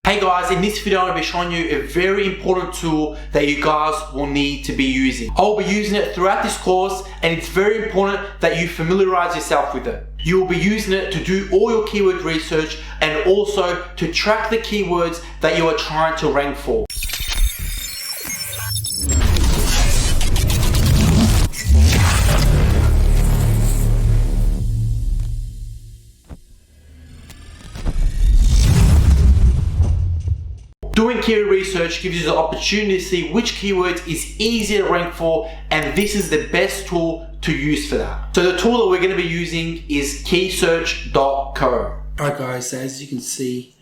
Hey guys, in this video I'm going to be showing you a very important tool that you guys will need to be using. I'll be using it throughout this course and it's very important that you familiarize yourself with it. You will be using it to do all your keyword research and also to track the keywords that you are trying to rank for. Doing keyword research gives you the opportunity to see which keywords is easier to rank for, and this is the best tool to use for that. So the tool that we're going to be using is Keysearch.co. Alright guys, so as you can see,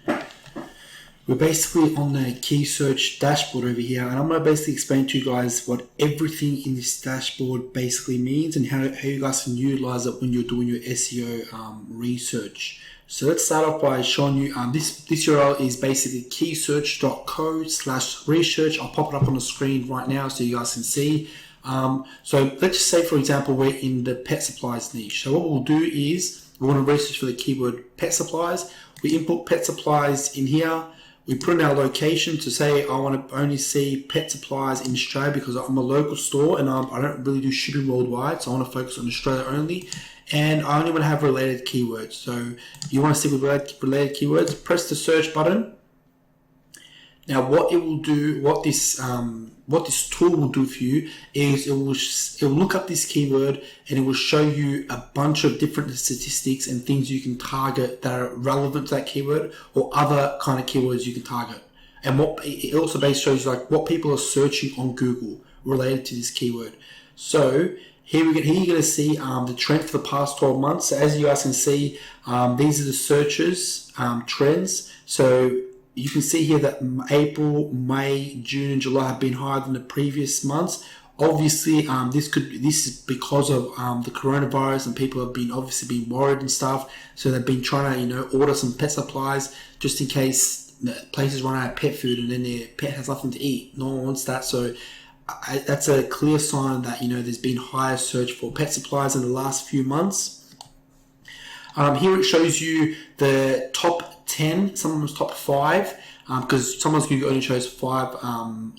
we're basically on the Keysearch dashboard over here, and I'm going to basically explain to you guys what everything in this dashboard basically means and how you guys can utilize it when you're doing your SEO research. So let's start off by showing you this URL is basically keysearch.co/research. I'll pop it up on the screen right now so you guys can see. So let's just say, for example, we're in the pet supplies niche. So what we'll do is we want to research for the keyword pet supplies. We input pet supplies in here. We put in our location to say I want to only see pet supplies in Australia because I'm a local store and I don't really do shipping worldwide, so I want to focus on Australia only. And I only want to have related keywords. So you want to stick with related keywords, press the search button. Now what it will do, what this tool will do for you is it will look up this keyword and it will show you a bunch of different statistics and things you can target that are relevant to that keyword or other kind of keywords you can target. And what it also basically shows you like what people are searching on Google related to this keyword. So here you're going to see the trend for the past 12 months. So as you guys can see, these are the searches trends. So you can see here that April, May, June, and July have been higher than the previous months. Obviously, this is because of the coronavirus, and people have been worried and stuff. So they've been trying to order some pet supplies just in case places run out of pet food and then their pet has nothing to eat. No one wants that. So that's a clear sign that there's been higher search for pet supplies in the last few months. Here it shows you the top 10, sometimes top 5, because sometimes Google only shows 5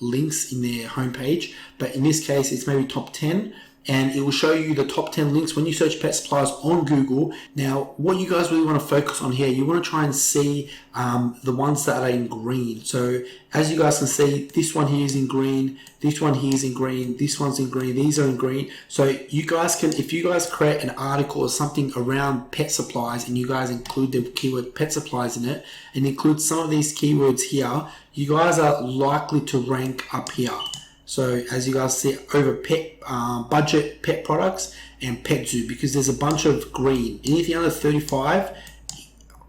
links in their homepage, but in this case it's maybe top 10, and it will show you the top 10 links when you search pet supplies on Google. Now what you guys really want to focus on here, you want to try and see the ones that are in green. So as you guys can see, this one here is in green, this one here is in green, this one's in green, these are in green. So you guys can, if you guys create an article or something around pet supplies and you guys include the keyword pet supplies in it and include some of these keywords here, you guys are likely to rank up here. So as you guys see, over pet budget pet products and pet zoo, because there's a bunch of green. Anything under 35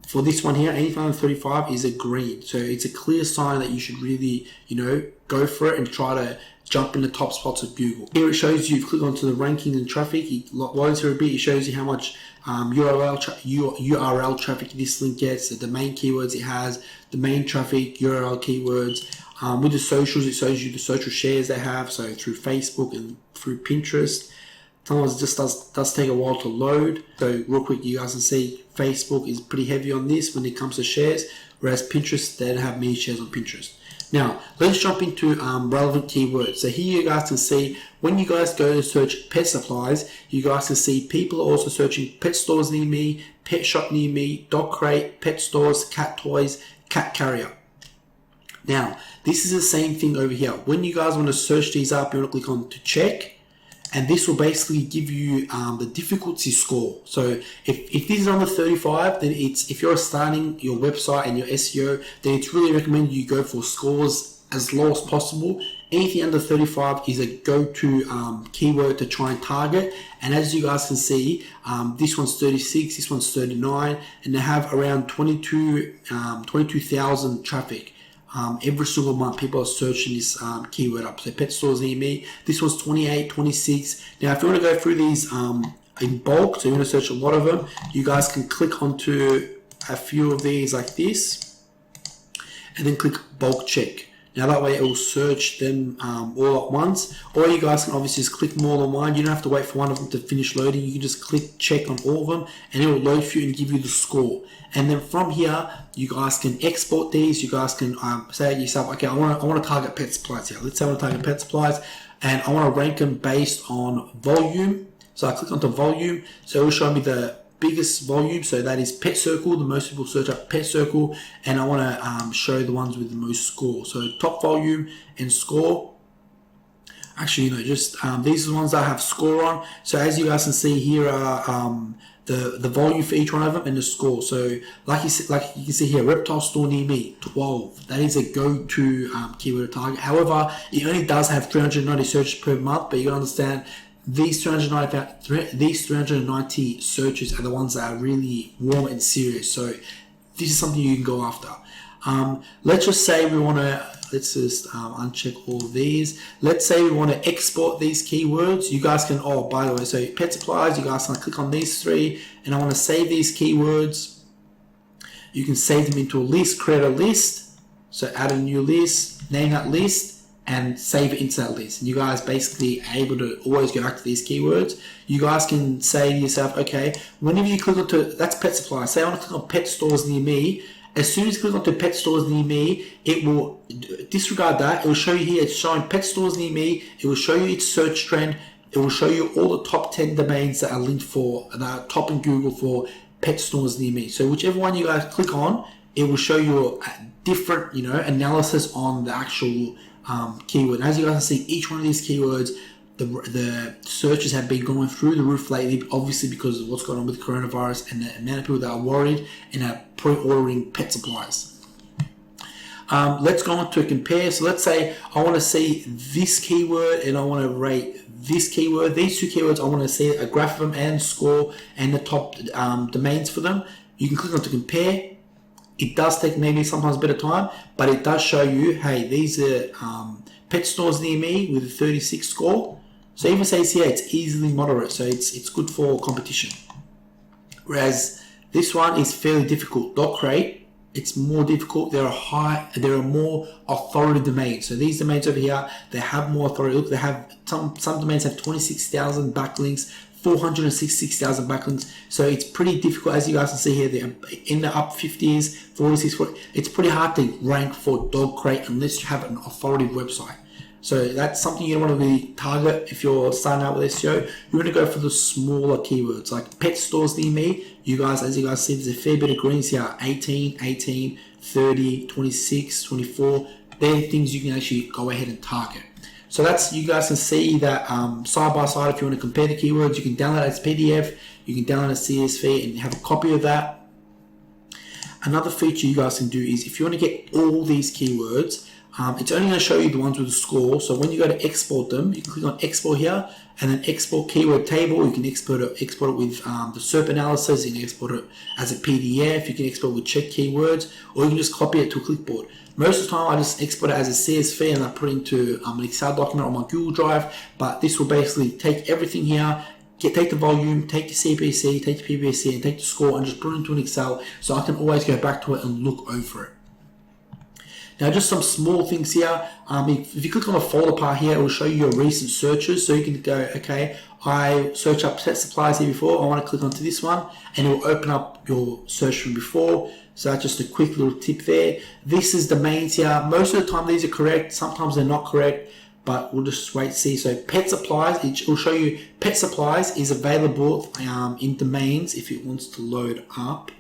for this one here, anything under 35 is a green. So it's a clear sign that you should really go for it and try to jump in the top spots of Google. Here it shows you, click onto the ranking and traffic, it loads here a bit, it shows you how much URL traffic this link gets, the domain keywords it has, the main traffic, URL keywords. With the socials, it shows you the social shares they have, so through Facebook and through Pinterest. Sometimes it just does take a while to load. So real quick, you guys can see Facebook is pretty heavy on this when it comes to shares, whereas Pinterest, they don't have many shares on Pinterest. Now, let's jump into relevant keywords. So here you guys can see, when you guys go to search pet supplies, you guys can see people are also searching pet stores near me, pet shop near me, dog crate, pet stores, cat toys, cat carrier. Now, this is the same thing over here. When you guys want to search these up, you want to click on to check, and this will basically give you the difficulty score. So if this is under 35, then if you're starting your website and your SEO, then it's really recommended you go for scores as low as possible. Anything under 35 is a go-to keyword to try and target. And as you guys can see, this one's 36, this one's 39, and they have around 22,000 traffic. Every single month people are searching this keyword up. So pet stores near me, this one's 28, 26. Now if you want to go through these in bulk, so you want to search a lot of them, you guys can click onto a few of these like this and then click bulk check. Now that way it will search them all at once. Or you guys can obviously just click more than one. You don't have to wait for one of them to finish loading. You can just click check on all of them and it will load for you and give you the score. And then from here, you guys can export these. You guys can say to yourself, okay, I want to target pet supplies here. Let's say I want to target pet supplies and I want to rank them based on volume. So I click onto volume. So it will show me the biggest volume, so that is Pet Circle. The most people search up Pet Circle, and I want to show the ones with the most score. So top volume and score. Actually, just these are the ones that I have score on. So as you guys can see here are the volume for each one of them and the score. So like you can see here, reptile store near me 12. That is a go-to keyword to target. However, it only does have 390 searches per month, but you gotta understand, these 390 searches are the ones that are really warm and serious. So this is something you can go after. Let's just say we want to, let's just uncheck all of these. Let's say we want to export these keywords. You guys can, oh, by the way, so pet supplies, you guys can click on these three, and I want to save these keywords. You can save them into a list, create a list. So add a new list, name that list, and save it into that list. And you guys basically are able to always go back to these keywords. You guys can say to yourself, okay, whenever you click onto, that's pet supply. Say I want to click on pet stores near me. As soon as you click onto pet stores near me, it will disregard that. It will show you here, it's showing pet stores near me. It will show you its search trend. It will show you all the top 10 domains that are linked for, that are top in Google for pet stores near me. So whichever one you guys click on, it will show you a different, analysis on the actual keyword. And as you guys can see, each one of these keywords, the searches have been going through the roof lately, obviously because of what's going on with coronavirus and the amount of people that are worried and are pre-ordering pet supplies. Let's go on to compare. So let's say I want to see this keyword and I want to rate this keyword. These two keywords, I want to see a graph of them and score and the top domains for them. You can click on to compare. It does take maybe sometimes a bit of time, but it does show you, hey, these are pet stores near me with a 36 score. So even says here, it's easily moderate, so it's good for competition. Whereas this one is fairly difficult. Dog crate, it's more difficult. There are more authority domains. So these domains over here, they have more authority. Look, they have some domains have 26,000 backlinks. 466,000 backlinks, so it's pretty difficult. As you guys can see here, they're in the up 50s, 46. It's pretty hard to rank for dog crate unless you have an authoritative website. So that's something you want to really target if you're starting out with SEO. You want to go for the smaller keywords like pet stores near me. You guys, as you guys see, there's a fair bit of greens here: 18, 18, 30, 26, 24. They're things you can actually go ahead and target. So that's, you guys can see that side by side. If you want to compare the keywords, you can download it as PDF, you can download a CSV and have a copy of that. Another feature you guys can do is if you want to get all these keywords, it's only going to show you the ones with the score. So when you go to export them, you can click on export here and then export keyword table. You can export it with the SERP analysis. You can export it as a PDF. You can export with check keywords, or you can just copy it to a clipboard. Most of the time I just export it as a CSV and I put it into an Excel document on my Google Drive, but this will basically take everything here, take the volume, take the CPC, take the PPC, and take the score and just put it into an Excel so I can always go back to it and look over it. Now just some small things here. If you click on the folder part here, it will show you your recent searches. So you can go, okay, I searched up pet supplies here before. I want to click onto this one and it will open up your search from before. So that's just a quick little tip there. This is domains here. Most of the time these are correct. Sometimes they're not correct, but we'll just wait to see. So pet supplies, it will show you pet supplies is available in domains if it wants to load up.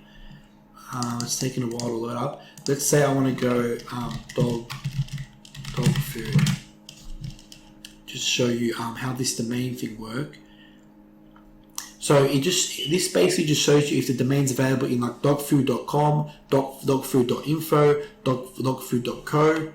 It's taking a while to load up. Let's say I want to go dog food. Just show you how this domain thing works. So this basically just shows you if the domain's available in like dogfood.com, dogfood.info, dogfood.co.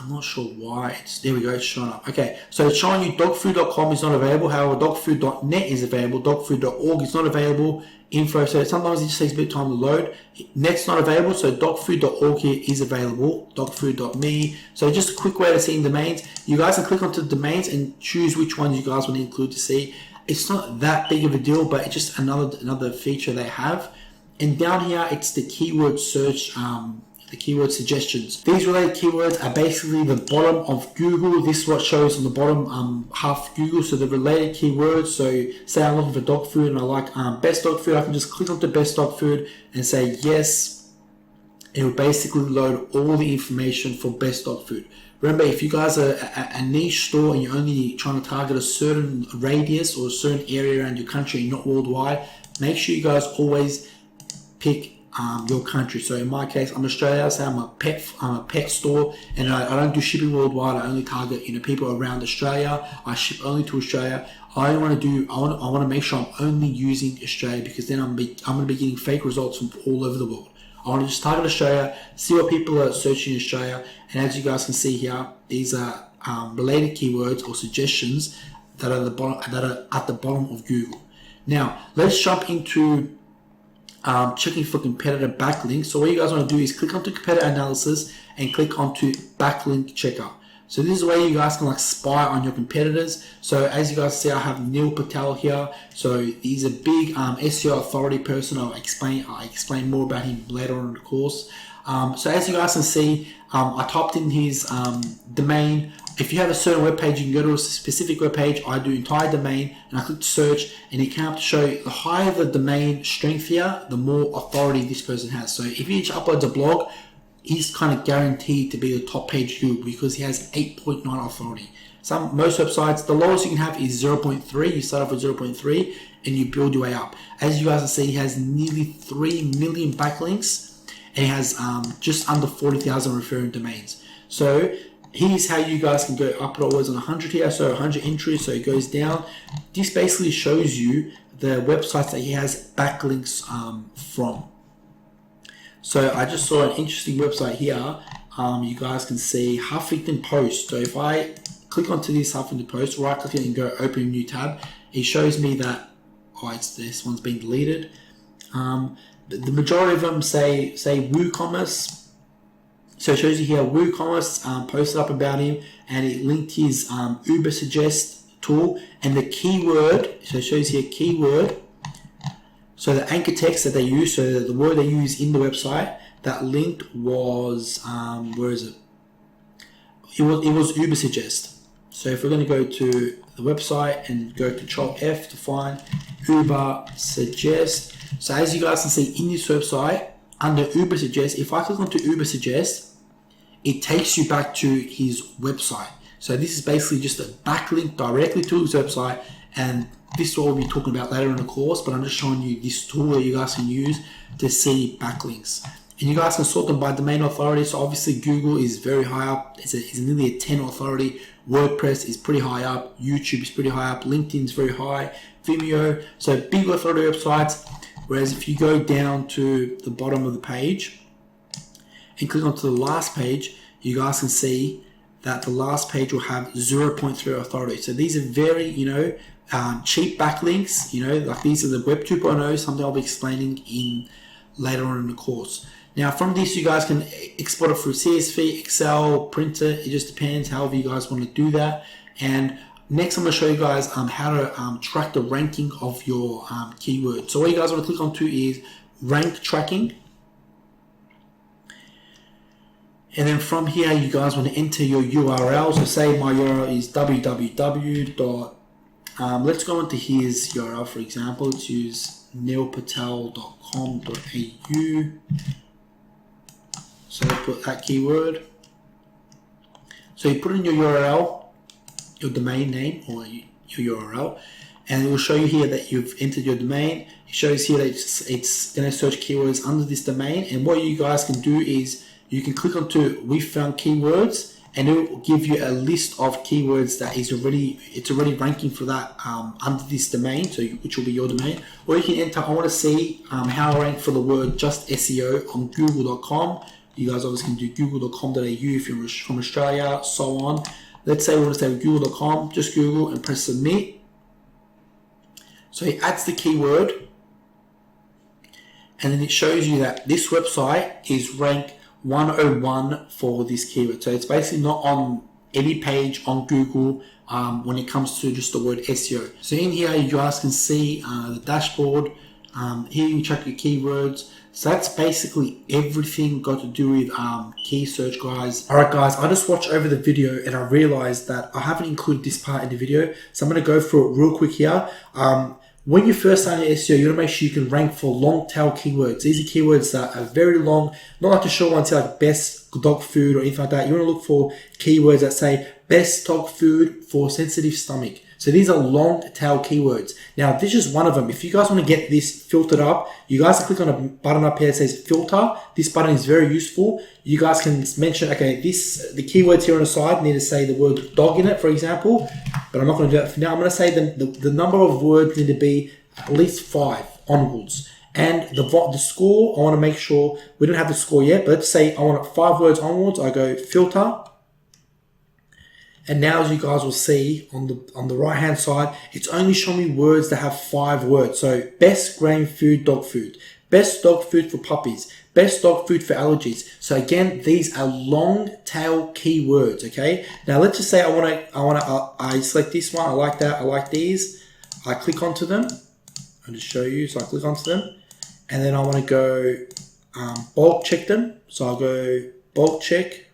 I'm not sure why there we go, it's showing up. Okay, so it's showing you dogfood.com is not available, however dogfood.net is available, dogfood.org is not available, info, so sometimes it just takes a bit of time to load. Net's not available, so dogfood.org here is available, dogfood.me. So just a quick way to see in domains. You guys can click onto the domains and choose which ones you guys want to include to see. It's not that big of a deal, but it's just another feature they have. And down here, it's the keyword search the keyword suggestions. These related keywords are basically the bottom of Google. This is what shows on the bottom half of Google. So the related keywords. So say I'm looking for dog food and I like best dog food. I can just click on the best dog food and say yes. It will basically load all the information for best dog food. Remember, if you guys are a niche store and you're only trying to target a certain radius or a certain area around your country and not worldwide, make sure you guys always pick your country. So in my case, I'm Australia, so I'm a pet store, and I don't do shipping worldwide. I only target people around Australia. I ship only to Australia. I want to make sure I'm only using Australia, because then I'm going to be getting fake results from all over the world. I want to just target Australia, see what people are searching in Australia, and as you guys can see here, these are related keywords or suggestions that are at the bottom of Google. Now let's jump into checking for competitor backlinks. So what you guys want to do is click onto competitor analysis and click onto backlink checker. So this is where you guys can spy on your competitors. So as you guys see, I have Neil Patel here. So he's a big SEO authority person. I'll explain more about him later on in the course. So as you guys can see, I typed in his domain. If you have a certain web page, you can go to a specific web page. I do entire domain, and I click search, and it came up to show you the higher the domain strength here, the more authority this person has. So if he uploads a blog, he's kind of guaranteed to be the top page Google because he has 8.9 authority. Most websites, the lowest you can have is 0.3. You start off with 0.3 and you build your way up. As you guys can see, he has nearly 3 million backlinks, and he has just under 40,000 referring domains. So here's how you guys can go up. It always on 100 here, so 100 entries, so it goes down. This basically shows you the websites that he has backlinks from. So I just saw an interesting website here. You guys can see Huffington Post. So if I click onto this Huffington Post, right click it and go open a new tab, it shows me that this one's been deleted. The majority of them say WooCommerce. So it shows you here WooCommerce posted up about him, and it linked his Uber Suggest tool and the keyword. So it shows here keyword. So the anchor text that they use, so the word they use in the website, that linked was where is it? It was Uber Suggest. So if we're going to go to the website and go Control F to find Uber Suggest. So as you guys can see in this website, under Uber Suggest, if I click onto Uber Suggest, it takes you back to his website. So this is basically just a backlink directly to his website, and this is what we'll be talking about later in the course, but I'm just showing you this tool that you guys can use to see backlinks. And you guys can sort them by domain authority. So obviously Google is very high up. It's nearly a 10 authority. WordPress is pretty high up. YouTube is pretty high up. LinkedIn is very high. Vimeo. So big authority websites. Whereas if you go down to the bottom of the page and click onto the last page, you guys can see that the last page will have 0.3 authority. So these are very, cheap backlinks. Like these are the Web 2.0, something I'll be explaining in later on in the course. Now from this, you guys can export it through CSV, Excel, printer. It just depends however you guys want to do that. And next, I'm going to show you guys how to track the ranking of your keyword. So what you guys want to click onto is rank tracking. And then from here, you guys want to enter your URL. So say my URL is www. Let's go into his URL, for example. Let's use neilpatel.com.au. So put that keyword. So you put in your URL, your domain name or your URL, and it will show you here that you've entered your domain. It shows here that it's going to search keywords under this domain, and what you guys can do is you can click onto we found keywords, and it will give you a list of keywords that it's already ranking for that under this domain, so which will be your domain. Or you can enter, I want to see how I rank for the word just SEO on google.com. You guys obviously can do google.com.au if you're from Australia, so on. Let's say we want to say google.com, just Google and press submit. So it adds the keyword, and then it shows you that this website is ranked 101 for this keyword. So it's basically not on any page on Google when it comes to just the word SEO. So in here, you guys can see the dashboard. Here you can check your keywords. So that's basically everything got to do with Keysearch, guys. Alright guys, I just watched over the video and I realized that I haven't included this part in the video. So I'm going to go through it real quick here. When you first start your SEO, you want to make sure you can rank for long tail keywords. These are keywords that are very long, not like the short ones like best dog food or anything like that. You want to look for keywords that say best dog food for sensitive stomach. So these are long tail keywords. Now this is one of them. If you guys want to get this filtered up, you guys can click on a button up here that says filter. This button is very useful. You guys can mention, okay, the keywords here on the side need to say the word dog in it, for example, but I'm not going to do that for now. I'm going to say the number of words need to be at least 5 onwards. And the score, I want to make sure, we don't have the score yet, but let's say I want 5 words onwards. I go filter. And now, as you guys will see on the right hand side, it's only showing me words that have 5 words. So best grain food, dog food, best dog food for puppies, best dog food for allergies. So again, these are long tail keywords. Okay. Now let's just say I select this one. I like that. I like these. I click onto them. I'll just show you. So I click onto them, and then I want to go bulk check them. So I'll go bulk check.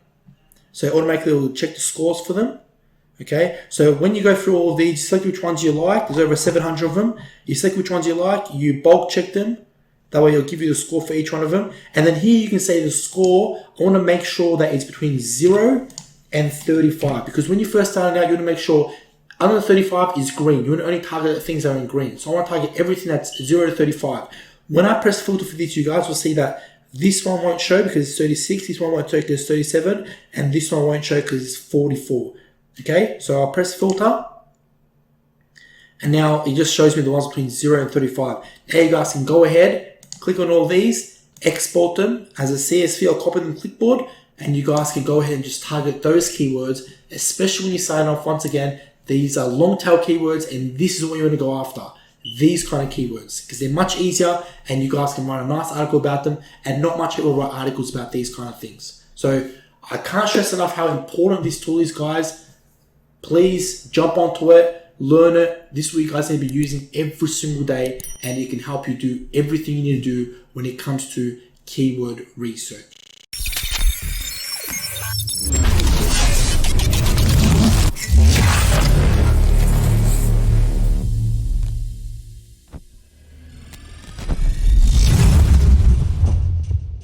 So automatically it will check the scores for them. Okay, so when you go through all of these, select which ones you like. There's over 700 of them. You select which ones you like, you bulk check them. That way it'll give you the score for each one of them. And then here you can say the score. I want to make sure that it's between 0 and 35. Because when you first start out, you want to make sure under 35 is green. You want to only target things that are in green. So I want to target everything that's 0 to 35. When I press filter for this, you guys will see that this one won't show because it's 36, this one won't show because it's 37, and this one won't show because it's 44. Okay, so I'll press filter, and now it just shows me the ones between 0 and 35. Now you guys can go ahead, click on all these, export them as a CSV or copy them to clipboard, and you guys can go ahead and just target those keywords, especially when you sign off. Once again, these are long tail keywords, and this is what you want to go after. These kind of keywords, because they're much easier and you guys can write a nice article about them, and not much people write articles about these kind of things. So I can't stress enough how important this tool is, guys. Please jump onto it, learn it. This is what you guys need to be using every single day, and it can help you do everything you need to do when it comes to keyword research.